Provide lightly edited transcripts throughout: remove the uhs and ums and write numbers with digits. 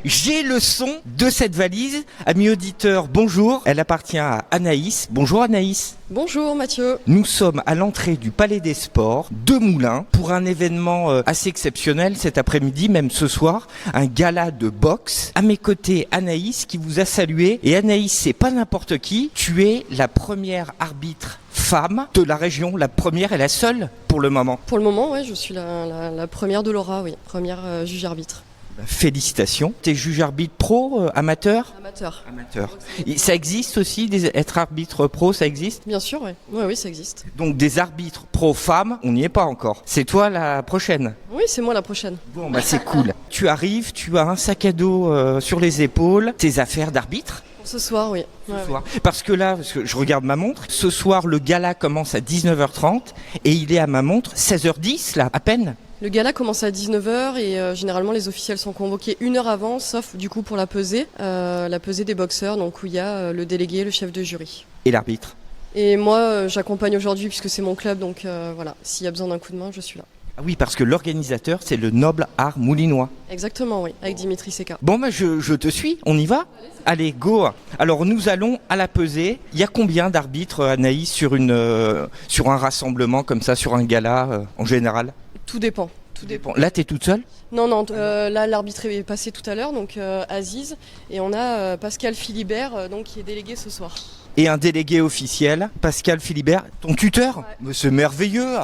j'ai le son de cette valise. Amis auditeurs, bonjour. Elle appartient à Anaïs. Bonjour Anaïs. Bonjour Mathieu. Nous sommes à l'entrée du Palais des Sports de Moulins pour un événement assez exceptionnel cet après-midi, même ce soir, un gala de boxe. À mes côtés, Anaïs qui vous a salué. Et Anaïs, c'est pas n'importe qui. Tu es la première arbitre femme de la région, la première et la seule pour le moment. Pour le moment, ouais, je suis la première de Laura, oui, première juge-arbitre. Félicitations. T'es juge arbitre pro, amateur ? Amateur. Amateur. Et ça existe aussi, être arbitre pro, ça existe ? Bien sûr, oui. Oui, ça existe. Donc des arbitres pro-femmes, on n'y est pas encore. C'est toi la prochaine ? Oui, c'est moi la prochaine. Bon, bah c'est cool. Tu arrives, tu as un sac à dos sur les épaules, tes affaires d'arbitre ? Ce soir, oui. Ce soir. Parce que là, parce que je regarde ma montre, ce soir le gala commence à 19h30 et il est à ma montre 16h10 là, à peine. Le gala commence à 19h et généralement les officiels sont convoqués 1 heure avant, sauf du coup pour la pesée des boxeurs, donc où il y a le délégué et le chef de jury. Et l'arbitre ? Et moi, j'accompagne aujourd'hui puisque c'est mon club, donc voilà, s'il y a besoin d'un coup de main, je suis là. Ah oui, parce que l'organisateur, c'est le Noble Art Moulinois. Exactement, oui, avec Dimitri Seca. Bon, bah, je te suis, on y va ? Allez, go. Alors, nous allons à la pesée. Il y a combien d'arbitres, Anaïs, sur un rassemblement comme ça, sur un gala, en général ? Tout dépend. Tout dépend. Là, t'es toute seule ? Non, là l'arbitre est passé tout à l'heure, donc Aziz, et on a Pascal Philibert, donc qui est délégué ce soir. Et un délégué officiel, Pascal Philibert, ton tuteur ? Ouais. Mais c'est merveilleux.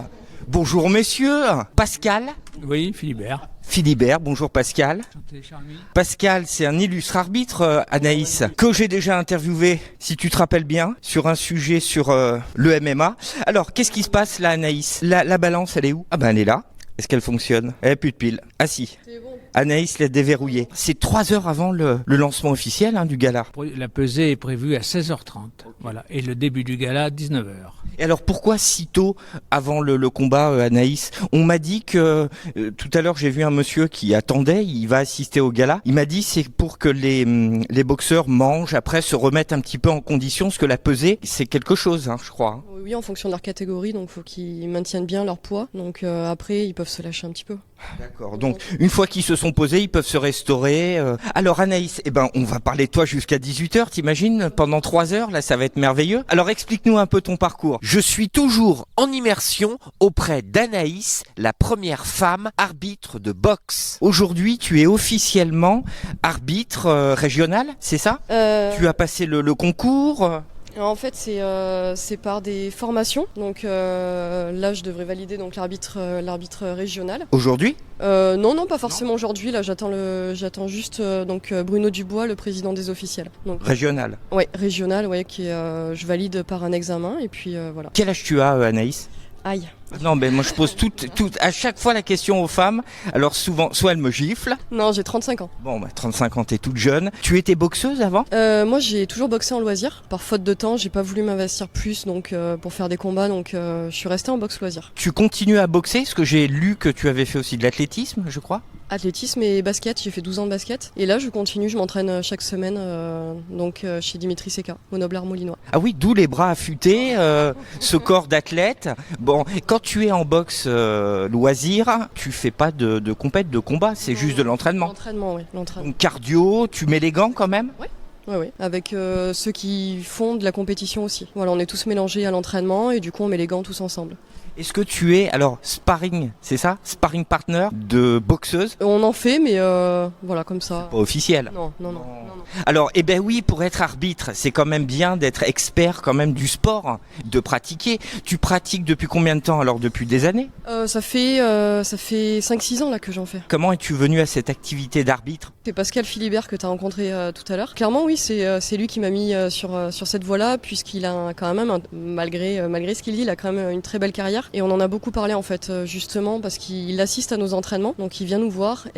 Bonjour messieurs. Pascal ? Oui, Philibert. Philibert, bonjour Pascal. Enchanté, Charmy. Pascal, c'est un illustre arbitre, Anaïs, que j'ai déjà interviewé, si tu te rappelles bien, sur un sujet sur le MMA. Alors, qu'est-ce qui se passe là, Anaïs ? La balance, elle est où ? Ah ben, elle est là. Est-ce qu'elle fonctionne ? Elle n'a plus de pile. Ah si. C'est bon. Anaïs l'a déverrouillé. C'est 3 heures avant le lancement officiel du gala. La pesée est prévue à 16h30. Voilà. Et le début du gala à 19h. Et alors pourquoi si tôt avant le combat, Anaïs ? On m'a dit que tout à l'heure j'ai vu un monsieur qui attendait, il va assister au gala. Il m'a dit c'est pour que les boxeurs mangent, après se remettent un petit peu en condition, parce que la pesée c'est quelque chose, je crois. Oui, en fonction de leur catégorie, donc il faut qu'ils maintiennent bien leur poids. Donc après, ils peuvent se lâcher un petit peu. D'accord, donc une fois qu'ils se sont posés, ils peuvent se restaurer. Alors Anaïs, on va parler de toi jusqu'à 18h, t'imagines ? Pendant 3 heures, là ça va être merveilleux. Alors explique-nous un peu ton parcours. Je suis toujours en immersion auprès d'Anaïs, la première femme arbitre de boxe. Aujourd'hui, tu es officiellement arbitre régional, c'est ça ? Tu as passé le concours En fait, c'est par des formations. Donc là, je devrais valider donc l'arbitre régional. Aujourd'hui ? Non, pas forcément aujourd'hui. Là, j'attends juste donc Bruno Dubois, le président des officiels. Donc Régional. ouais, régional, ouais, je valide par un examen et puis voilà. Quel âge tu as, Anaïs ? Aïe. Non, mais moi je pose à chaque fois la question aux femmes. Alors souvent, soit elles me giflent. Non, j'ai 35 ans. Bon, 35 ans, t'es toute jeune. Tu étais boxeuse avant ? Moi, j'ai toujours boxé en loisir. Par faute de temps, j'ai pas voulu m'investir plus donc pour faire des combats, donc je suis restée en boxe loisir. Tu continues à boxer ? Parce que j'ai lu que tu avais fait aussi de l'athlétisme, je crois. Athlétisme et basket, j'ai fait 12 ans de basket. Et là, je continue, je m'entraîne chaque semaine chez Dimitri Seca, au Noble Art Moulinois. Ah oui, d'où les bras affûtés, ce corps d'athlète. Bon, quand tu es en boxe loisir, tu fais pas de compète, de combat, c'est juste de l'entraînement. L'entraînement, oui, l'entraînement. Donc cardio, tu mets les gants quand même ? Oui, avec ceux qui font de la compétition aussi. Voilà, on est tous mélangés à l'entraînement et du coup, on met les gants tous ensemble. Est-ce que tu es, alors, sparring, c'est ça ? Sparring partner de boxeuse ? On en fait, mais voilà, comme ça. Pas officiel. Non. Alors, oui, pour être arbitre, c'est quand même bien d'être expert quand même du sport, de pratiquer. Tu pratiques depuis combien de temps ? Alors, depuis des années ? Ça fait 5-6 ans là que j'en fais. Comment es-tu venu à cette activité d'arbitre ? C'est Pascal Philibert que tu as rencontré tout à l'heure. Clairement, oui, c'est lui qui m'a mis sur cette voie-là, puisqu'il a quand même, malgré ce qu'il dit, il a quand même une très belle carrière. Et on en a beaucoup parlé en fait, justement, parce qu'il assiste à nos entraînements. Donc il vient nous voir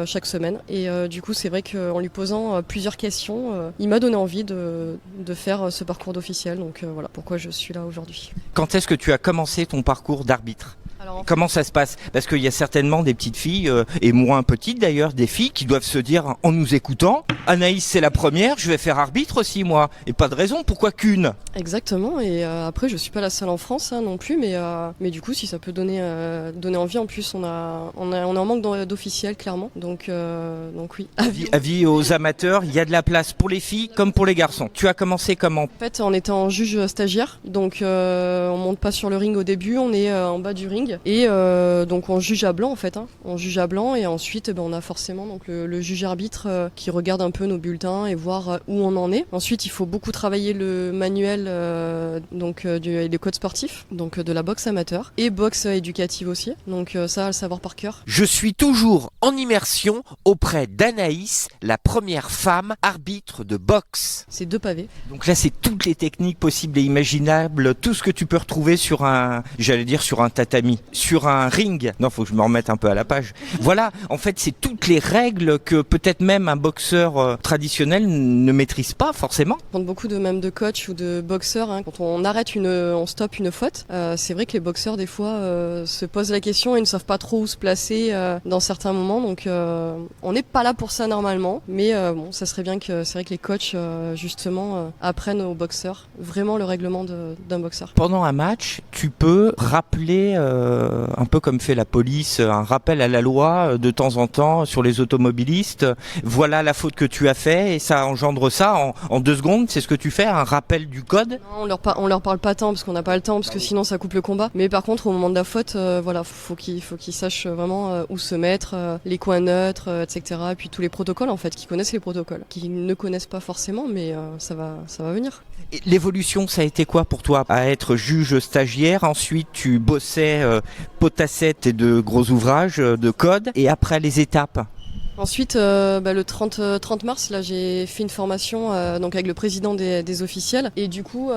chaque semaine. Et du coup, c'est vrai qu'en lui posant plusieurs questions, il m'a donné envie de faire ce parcours d'officiel. Donc voilà pourquoi je suis là aujourd'hui. Quand est-ce que tu as commencé ton parcours d'arbitre ? Alors, Comment ça se passe? Parce qu'il y a certainement des petites filles, et moins petites d'ailleurs, des filles qui doivent se dire en nous écoutant, Anaïs c'est la première, je vais faire arbitre aussi moi. Et pas de raison, pourquoi qu'une? exactement. Et après, je suis pas la seule en France non plus, mais du coup, si ça peut donner envie, en plus, on est en manque d'officiels clairement. Donc oui. Avis aux amateurs, il y a de la place pour les filles comme pour les garçons. Tu as commencé comment? En fait, en étant juge stagiaire, donc on monte pas sur le ring au début, on est en bas du ring et donc on juge à blanc en fait. On juge à blanc et ensuite on a forcément donc le juge arbitre qui regarde un peu nos bulletins et voir où on en est. Ensuite, il faut beaucoup travailler le manuel des codes sportifs, donc de la boxe amateur et boxe éducative aussi. Donc ça, à le savoir par cœur. Je suis toujours en immersion auprès d'Anaïs, la première femme arbitre de boxe. C'est 2 pavés. Donc là, c'est toutes les techniques possibles et imaginables, tout ce que tu peux retrouver sur un tatami, sur un ring. Non, faut que je me remette un peu à la page. Voilà, en fait, c'est toutes les règles que peut-être même un boxeur traditionnel ne maîtrise pas forcément. Quand beaucoup de coachs ou de boxeurs, quand on stoppe une faute, c'est vrai que les boxeurs des fois se posent la question et ne savent pas trop où se placer dans certains moments. Donc on n'est pas là pour ça normalement, mais bon, ça serait bien que c'est vrai que les coachs justement apprennent aux boxeurs vraiment le règlement d'un boxeur. Pendant un match, tu peux rappeler, un peu comme fait la police, un rappel à la loi de temps en temps sur les automobilistes. Voilà la faute que tu as fait et ça engendre ça en 2 secondes. C'est ce que tu fais, un rappel du code? Non, on leur parle pas tant parce qu'on n'a pas le temps, parce que sinon ça coupe le combat. Mais par contre, au moment de la faute, voilà, faut qu'ils sachent vraiment où se mettre, les coins neutres, etc. Et puis tous les protocoles en fait, qui connaissent les protocoles, qui ne connaissent pas forcément, mais ça va venir. Et l'évolution, ça a été quoi pour toi à être juge stagiaire? Ensuite, tu bossais potassette et de gros ouvrages de code. Et après, les étapes? Ensuite, le 30 mars, là, j'ai fait une formation donc avec le président des officiels. Et du coup,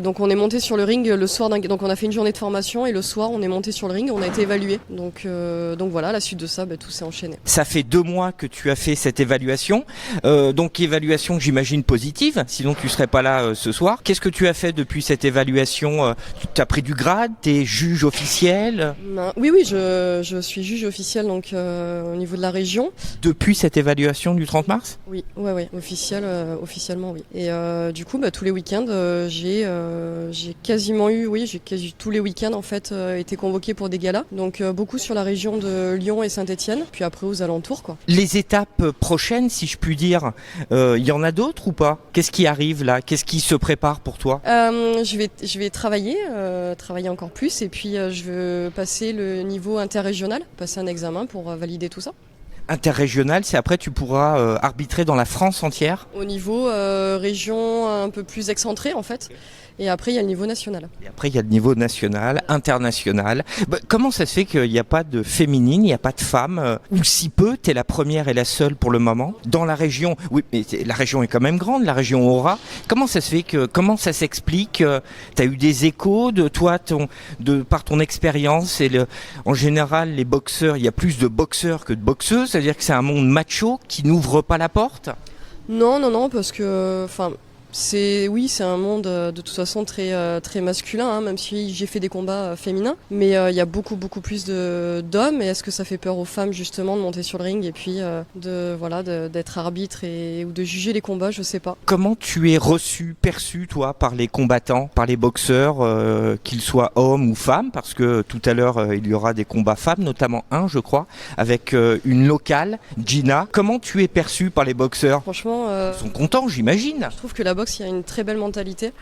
donc on est monté sur le ring le soir. Donc on a fait une journée de formation et le soir, on est monté sur le ring. On a été évalué. Donc voilà, à la suite de ça, tout s'est enchaîné. Ça fait 2 mois que tu as fait cette évaluation. Donc évaluation, j'imagine positive. Sinon, tu serais pas là ce soir. Qu'est-ce que tu as fait depuis cette évaluation? Tu as pris du grade? T'es juge officiel? Oui, je suis juge officiel donc au niveau de la région. Depuis cette évaluation du 30 mars? Oui, officiellement oui. Et du coup, tous les week-ends, j'ai quasi tous les week-ends en fait été convoqué pour des galas. Donc beaucoup sur la région de Lyon et Saint-Étienne, puis après aux alentours quoi. Les étapes prochaines, si je puis dire, il y en a d'autres ou pas? Qu'est-ce qui arrive là? Qu'est-ce qui se prépare pour toi? Je vais travailler encore plus et puis je veux passer le niveau interrégional, passer un examen pour valider tout ça. Interrégional, c'est après tu pourras arbitrer dans la France entière? Au niveau région un peu plus excentrée en fait. Et après, il y a le niveau national. Et après, il y a le niveau national, international. Comment ça se fait qu'il n'y a pas de féminine, il n'y a pas de femmes, ou si peu, t'es la première et la seule pour le moment, dans la région? Oui, mais la région est quand même grande, la région Aura. Comment ça se fait comment ça s'explique? T'as eu des échos de toi, par ton expérience en général, les boxeurs, il y a plus de boxeurs que de boxeuses, c'est-à-dire que c'est un monde macho qui n'ouvre pas la porte? Non, parce que, c'est un monde de toute façon très masculin, même si j'ai fait des combats féminins. Mais il y a beaucoup plus d'hommes. Et est-ce que ça fait peur aux femmes justement de monter sur le ring et puis d'être arbitre ou de juger les combats? Je sais pas. Comment tu es perçu toi par les combattants, par les boxeurs, qu'ils soient hommes ou femmes? Parce que tout à l'heure il y aura des combats femmes, notamment un, je crois, avec une locale, Gina. Comment tu es perçu par les boxeurs? Franchement, ils sont contents, j'imagine. Je trouve que la boxe, il y a une très belle mentalité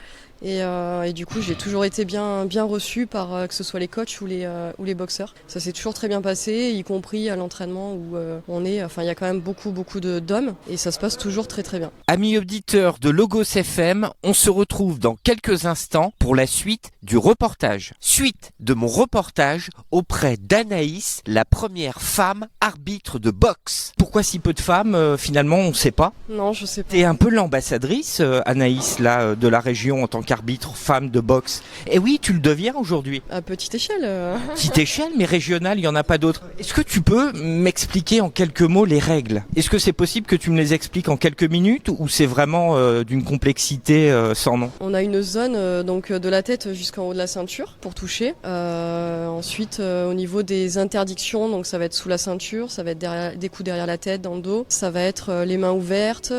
et du coup j'ai toujours été bien reçue par que ce soit les coachs ou les boxeurs. Ça s'est toujours très bien passé, y compris à l'entraînement où il y a quand même beaucoup d'hommes et ça se passe toujours très bien. Amis auditeurs de Logos FM, on se retrouve dans quelques instants pour la suite du reportage. Suite de mon reportage auprès d'Anaïs, la première femme arbitre de boxe. Pourquoi si peu de femmes finalement, on ne sait pas? Non, je sais pas. T'es un peu l'ambassadrice, Anaïs, là, de la région en tant qu'arbitre. qu'arbitre femme de boxe. Et oui, tu le deviens aujourd'hui. À petite échelle. Petite échelle, mais régionale, il n'y en a pas d'autres. Est-ce que tu peux m'expliquer en quelques mots les règles? Est-ce que c'est possible que tu me les expliques en quelques minutes ou c'est vraiment d'une complexité sans nom? On a une zone donc de la tête jusqu'en haut de la ceinture pour toucher. Ensuite, au niveau des interdictions, donc ça va être sous la ceinture, ça va être des coups derrière la tête, dans le dos. Ça va être les mains ouvertes,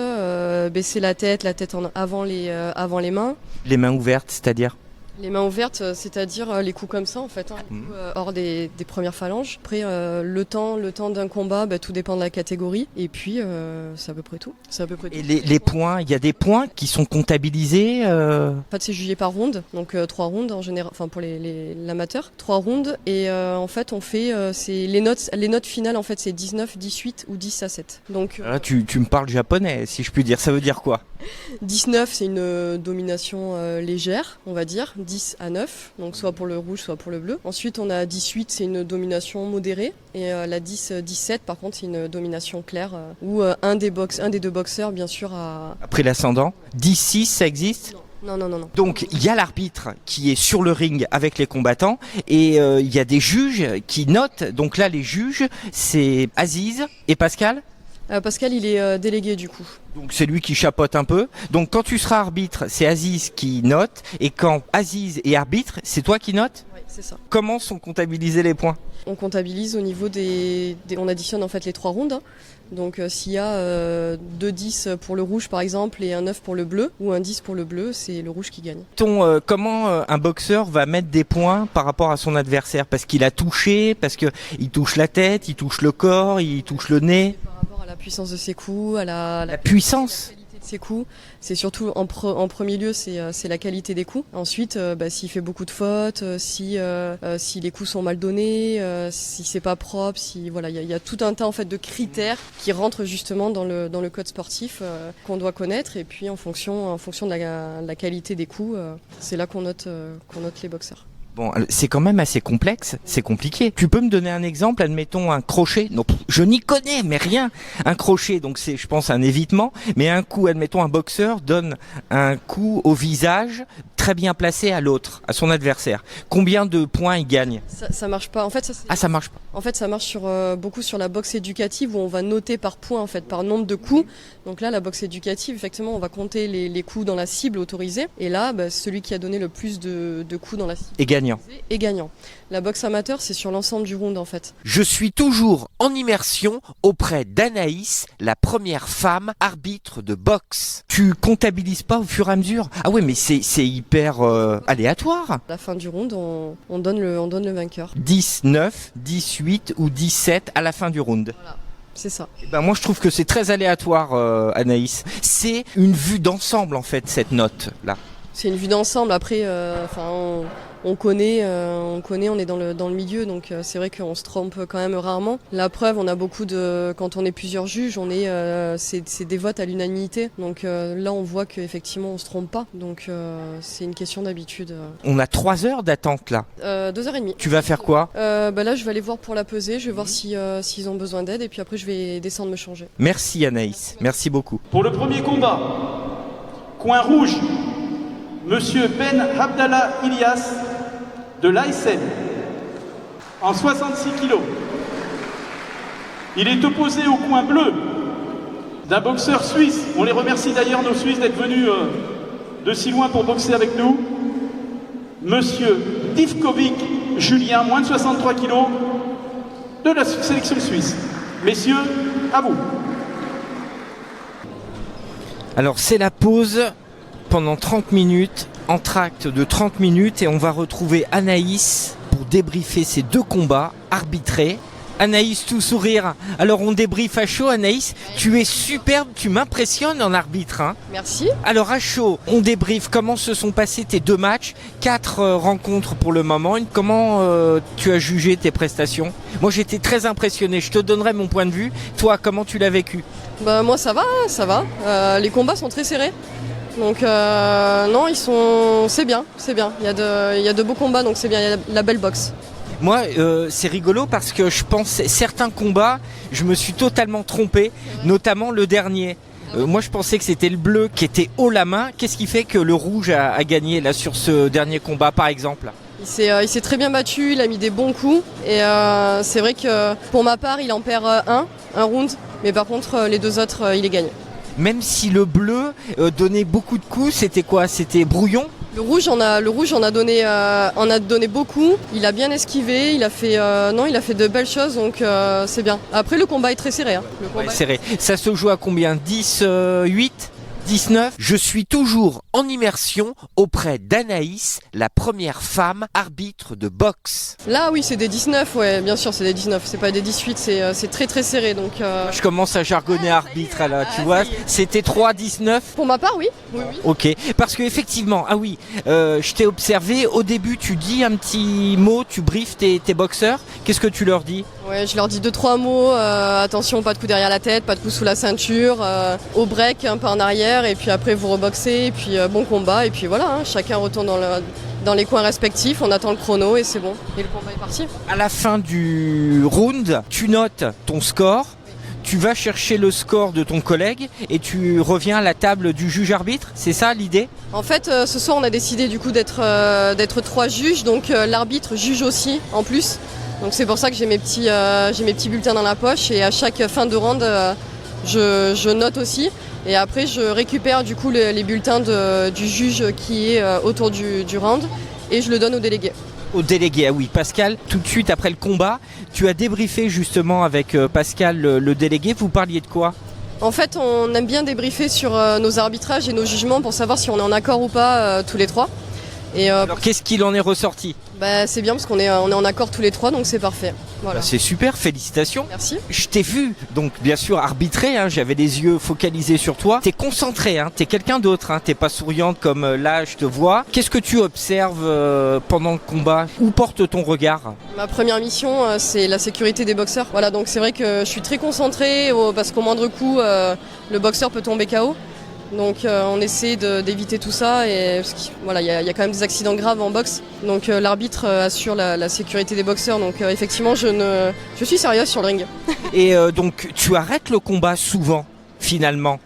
baisser la tête avant les mains. Les mains ouvertes, c'est-à-dire? Les mains ouvertes, c'est-à-dire les coups comme ça en fait, les coups, hors des premières phalanges. Après, le temps d'un combat, tout dépend de la catégorie. Et puis, c'est à peu près tout. Et les points, il y a des points qui sont comptabilisés En fait, c'est jugé par round, donc 3 rounds en général, enfin pour l'amateur. 3 rounds et en fait, on fait c'est les notes finales en fait, c'est 19, 18 ou 10 à 7. Donc là, tu me parles japonais, si je puis dire. Ça veut dire quoi? 19, c'est une domination légère, on va dire. 10 à 9, donc soit pour le rouge, soit pour le bleu. Ensuite, on a 18, c'est une domination modérée. Et la 10-17, par contre, c'est une domination claire où un des deux boxeurs, bien sûr, a... Après l'ascendant, 10-6, ça existe? Non. Donc il y a l'arbitre qui est sur le ring avec les combattants et il y a des juges qui notent. Donc là, les juges, c'est Aziz et Pascal. Pascal, il est délégué du coup. Donc c'est lui qui chapeaute un peu. Donc quand tu seras arbitre, c'est Aziz qui note. Et quand Aziz est arbitre, c'est toi qui notes? Oui, c'est ça. Comment sont comptabilisés les points? On comptabilise au niveau on additionne en fait les 3 rounds. Donc s'il y a 2 10 pour le rouge par exemple et un 9 pour le bleu ou un 10 pour le bleu, c'est le rouge qui gagne. Comment un boxeur va mettre des points par rapport à son adversaire? Parce qu'il a touché, parce qu'il touche la tête, il touche le corps, il touche le nez? Par rapport à la puissance de ses coups, à la puissance de ses coups, c'est surtout en premier lieu c'est la qualité des coups. Ensuite, s'il fait beaucoup de fautes, si les coups sont mal donnés, si c'est pas propre, il y a tout un tas en fait de critères qui rentrent justement dans le code sportif qu'on doit connaître et puis en fonction de la qualité des coups, c'est là qu'on note les boxeurs. Bon, c'est quand même assez complexe, c'est compliqué. Tu peux me donner un exemple, admettons un crochet? Non, je n'y connais, mais rien. Un crochet, donc c'est, je pense, un évitement. Mais un coup, admettons un boxeur donne un coup au visage très bien placé à l'autre, à son adversaire. Combien de points il gagne? Ça marche pas. En fait, ça marche pas. En fait, ça marche beaucoup sur la boxe éducative où on va noter par points, en fait, par nombre de coups. Donc là, la boxe éducative, effectivement, on va compter les coups dans la cible autorisée. Et là, celui qui a donné le plus de coups dans la cible est gagnant. La boxe amateur, c'est sur l'ensemble du round, en fait. Je suis toujours en immersion auprès d'Anaïs, la première femme arbitre de boxe. Tu comptabilises pas au fur et à mesure? Ah ouais, mais c'est hyper aléatoire. À la fin du round, on donne le vainqueur. 10, 9, 18 ou 17 à la fin du round. Voilà. C'est ça. Moi je trouve que c'est très aléatoire, Anaïs. C'est une vue d'ensemble en fait, cette note là. C'est une vue d'ensemble. Après, on connaît, on est dans le milieu, donc c'est vrai qu'on se trompe quand même rarement. La preuve, on a quand on est plusieurs juges, c'est des votes à l'unanimité. Donc là, on voit qu'effectivement, on se trompe pas. Donc c'est une question d'habitude. On a 3 heures d'attente là. 2h30. Tu vas faire quoi? Là, je vais aller voir pour la pesée. Je vais voir s'ils ont besoin d'aide et puis après, je vais descendre me changer. Merci Anaïs, merci beaucoup. Pour le premier combat, coin rouge, Monsieur Ben Abdallah Ilyas de l'ASN en 66 kilos. Il est opposé au coin bleu d'un boxeur suisse. On les remercie d'ailleurs, nos Suisses, d'être venus de si loin pour boxer avec nous. Monsieur Divkovic Julien, moins de 63 kilos, de la sélection suisse. Messieurs, à vous. Alors c'est la pause pendant 30 minutes, entracte de 30 minutes et on va retrouver Anaïs pour débriefer ces 2 combats arbitrés. Anaïs tout sourire. Alors on débriefe à chaud. Anaïs, tu es superbe, tu m'impressionnes en arbitre. Hein. Merci. Alors à chaud, on débriefe comment se sont passés tes 2 matchs, 4 rencontres pour le moment. Comment tu as jugé tes prestations? Moi j'étais très impressionné, je te donnerai mon point de vue. Toi, comment tu l'as vécu? Moi ça va. Les combats sont très serrés. Donc non, c'est bien. Il y a de beaux combats, donc c'est bien, il y a la belle boxe. Moi, c'est rigolo parce que je pense certains combats, je me suis totalement trompé, notamment le dernier. Moi je pensais que c'était le bleu qui était haut la main. Qu'est-ce qui fait que le rouge a gagné là sur ce dernier combat par exemple? Il s'est très bien battu, il a mis des bons coups. Et c'est vrai que pour ma part, il en perd un round. Mais par contre, les deux autres, il les gagne. Même si le bleu donnait beaucoup de coups, c'était quoi? C'était brouillon? Le rouge en a donné beaucoup. Il a bien esquivé, il a fait de belles choses, donc c'est bien. Après, le combat est très serré. Le combat Ouais, serré. Ça se joue à combien? 10, 8, 19? Je suis toujours en immersion auprès d'Anaïs, la première femme arbitre de boxe. Là, oui, c'est des 19, ouais, bien sûr, c'est des 19. C'est pas des 18, c'est très très serré. Donc, Je commence à jargonner arbitre là, tu vois. C'était 3-19. pour ma part, oui. Oui. Ok, parce que effectivement, ah oui, je t'ai observé, au début tu dis un petit mot, tu briefes tes boxeurs, qu'est-ce que tu leur dis? Ouais, je leur dis 2-3 mots. Attention, pas de coup derrière la tête, pas de coup sous la ceinture, au break, un peu en arrière, et puis après vous reboxez, et puis bon combat, et puis voilà, chacun retourne dans les coins respectifs, on attend le chrono et c'est bon, et le combat est parti. À la fin du round, tu notes ton score, tu vas chercher le score de ton collègue et tu reviens à la table du juge arbitre, c'est ça l'idée? En fait, ce soir, on a décidé du coup d'être 3 juges, donc l'arbitre juge aussi en plus. Donc c'est pour ça que j'ai mes petits bulletins dans la poche, et à chaque fin de round, je note aussi. Et après, je récupère du coup les bulletins du juge qui est autour du round, et je le donne au délégué. Au délégué, ah oui, Pascal, tout de suite après le combat, tu as débriefé justement avec Pascal, le délégué, vous parliez de quoi? En fait, on aime bien débriefer sur nos arbitrages et nos jugements pour savoir si on est en accord ou pas tous les trois. Et Alors qu'est-ce qu'il en est ressorti? c'est bien parce qu'on est en accord tous les trois, donc c'est parfait. Voilà. C'est super, félicitations. Merci. Je t'ai vu, donc bien sûr arbitrer, j'avais les yeux focalisés sur toi. T'es concentré, t'es quelqu'un d'autre, t'es pas souriante comme là je te vois. Qu'est-ce que tu observes pendant le combat? Où porte ton regard? Ma première mission, c'est la sécurité des boxeurs. Voilà, donc c'est vrai que je suis très concentrée parce qu'au moindre coup, le boxeur peut tomber KO. Donc on essaie d'éviter tout ça, et voilà, il y a quand même des accidents graves en boxe. Donc l'arbitre assure la sécurité des boxeurs. Donc effectivement, je suis sérieuse sur le ring. Et donc tu arrêtes le combat souvent finalement.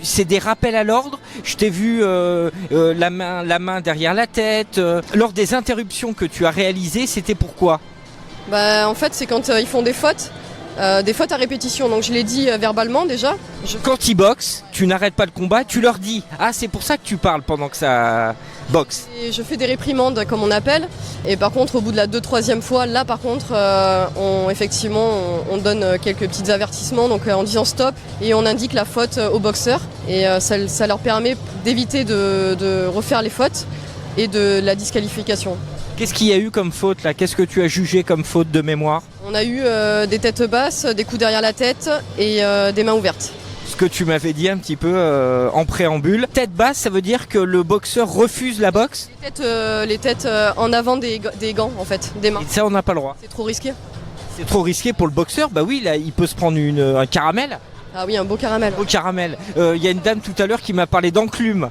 C'est des rappels à l'ordre. Je t'ai vu la main derrière la tête. Lors des interruptions que tu as réalisées, c'était pourquoi? En fait, c'est quand ils font des fautes à répétition. Donc je l'ai dit verbalement déjà. Quand ils boxent, tu n'arrêtes pas le combat, tu leur dis. Ah, c'est pour ça que tu parles pendant que ça boxe. Et je fais des réprimandes comme on appelle. Et par contre, au bout de la 2-3e fois, là par contre, on donne quelques petits avertissements, donc en disant stop, et on indique la faute au boxeur. Et ça leur permet d'éviter de refaire les fautes et de la disqualification. Qu'est-ce qu'il y a eu comme faute là? Qu'est-ce que tu as jugé comme faute de mémoire? On a eu des têtes basses, des coups derrière la tête et des mains ouvertes. Ce que tu m'avais dit un petit peu en préambule. Tête basse, ça veut dire que le boxeur refuse la boxe? Les têtes en avant des gants, en fait, des mains. Et ça, on n'a pas le droit. C'est trop risqué. C'est trop risqué pour le boxeur? Bah oui, là, il peut se prendre un caramel. Ah oui, un beau caramel. Beau caramel. Y a une dame tout à l'heure qui m'a parlé d'enclume.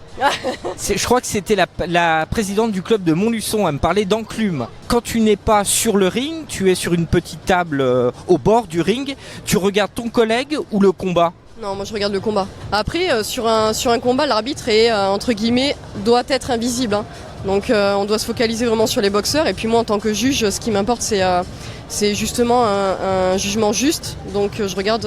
Je crois que c'était la présidente du club de Montluçon. Elle me parlait d'enclume. Quand tu n'es pas sur le ring, tu es sur une petite table au bord du ring. Tu regardes ton collègue ou le combat? Non, moi je regarde le combat. Après, sur un combat, l'arbitre est, entre guillemets, doit être invisible. Donc on doit se focaliser vraiment sur les boxeurs. Et puis moi, en tant que juge, ce qui m'importe, c'est justement un jugement juste. Donc je regarde,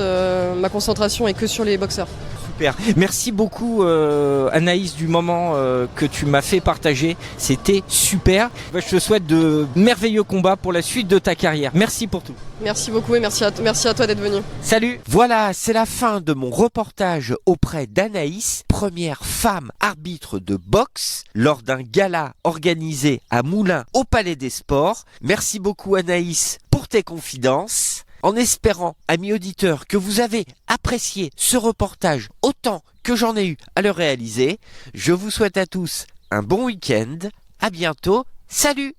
ma concentration est que sur les boxeurs. Super. Merci beaucoup Anaïs du moment que tu m'as fait partager. C'était super. Je te souhaite de merveilleux combats pour la suite de ta carrière. Merci pour tout. Merci beaucoup et merci à toi d'être venu. Salut. Voilà, c'est la fin de mon reportage auprès d'Anaïs, première femme arbitre de boxe lors d'un gala organisé à Moulins au Palais des Sports. Merci beaucoup Anaïs pour tes confidences. En espérant, amis auditeurs, que vous avez apprécié ce reportage autant que j'en ai eu à le réaliser, je vous souhaite à tous un bon week-end. À bientôt. Salut!